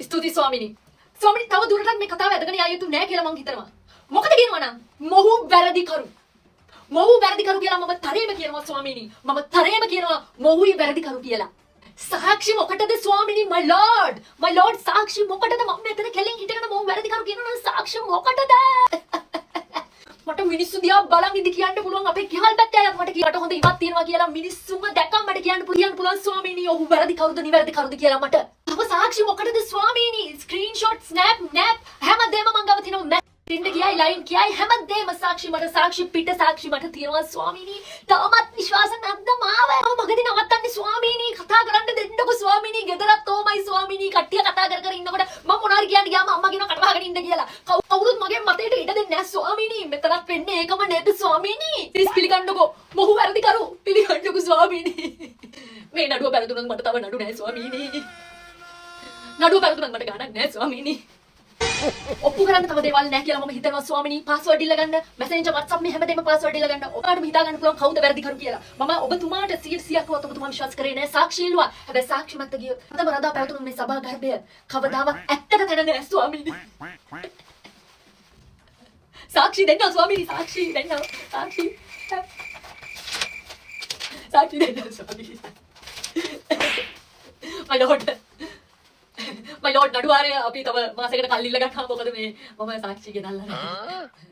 ස්තුතියි ස්වාමිනී. ස්වාමිනී තව දුරටත් මේ කතාව ඇදගෙන යා යුතු නෑ කියලා මං හිතනවා. මොකද කියනවා නම් මොහු වැරදිකරු. මොහු වැරදිකරු කියලා මම තරේම කියනවා ස්වාමිනී. මම තරේම කියනවා මොහුයි වැරදිකරු කියලා. සාක්ෂි මොකටද ස්වාමිනී my lord. my lord සාක්ෂි මොකටද මම මෙතන කෙලින් හිටගෙන මොහු වැරදිකරු කියනවා නම් සාක්ෂි මොකටද? මට මිනිස්සු දිහා බලන් ඉඳි කියන්න පුළුවන් අපේ ගෙවල් පැත්තේ අයත් මට කියවට හොඳ ඉවත් තියෙනවා කියලා මිනිස්සුම දැක්කම මට කියන්න පුළුවන් ස්වාමීනි ඔහු වැරදි කවුද නිවැරදි කවුද කියලා මට. තව සාක්ෂි මොකටද ස්වාමීනි? ස්ක්‍රීන්ෂොට් ස්නැප් නැප් හැමදේම මං ගාව තියෙනවා. ටින්ඩ කියයි ලයින් කියයි හැමදේම සාක්ෂි මට සාක්ෂි පිට සාක්ෂි මට තියෙනවා ස්වාමීනි. තාමත් විශ්වාස නැද්ද මාව? මම මගදී නවත්තන්නේ ස්වාමීනි. කතා කරන්න දෙන්නකො ස්වාමීනි. ගෙදරත් ඕමයි ස්වාමීනි. කට්ටිය කතා කර කර ඉන්නකොට මම මොනාරි කියන්න ගියාම අම්මා කියනවා කට වහගෙන ඉන්න කියලා. කවුරුත් මගේ මතයට ඉඩ දෙන්නේ නැහැ ස්වාමීනි. මෙතනත් වෙන්නේ ඒකම නේද ස්වාමීනි? ප්ලීස් පිළිගන්නකො. මොහු වැරදි කරු. පිළිගන්නකො ස්වාමීනි. මේ නඩුව පැරදුනොත් මට තව නඩු නැහැ ස්වාමීනි. නඩුව පැරදුනොත් මට ගාණක් නැහැ ස්වාමීනි. ඔප්පු කරන්න තව දේවල් නැහැ කියලා මම හිතනවා ස්වාමිනී. පාස්වර්ඩ් ඉල්ල ගන්න, මැසේන්ජර් WhatsApp මේ හැමදේම පාස්වර්ඩ් ඉල්ල ගන්න. ඔබට හිතා ගන්න පුළුවන් කවුද වැරදි කරු කියලා. මම ඔබතුමාට 100%ක් වත් ඔබතුමා විශ්වාස කරේ නැහැ. සාක්ෂි ඉල්ලුවා. හැබැයි සාක්ෂි මත ගියොත් අදම රදා පැවතුණු මේ සභා ගර්භය කවදාවත් ඇත්තට තැන නැහැ ස්වාමිනී. සාක්ෂි දෙන්න ස්වාමිනී. සාක්ෂි දෙන්න. සාක්ෂි දෙන්න ස්වාමිනී. my lord my lord නඩුවාරේ අපි තව මාසයකට කල් ඉල්ල ගන්නවා මොකද මේ මම සාක්ෂි ගෙනල්ලා නැහැ.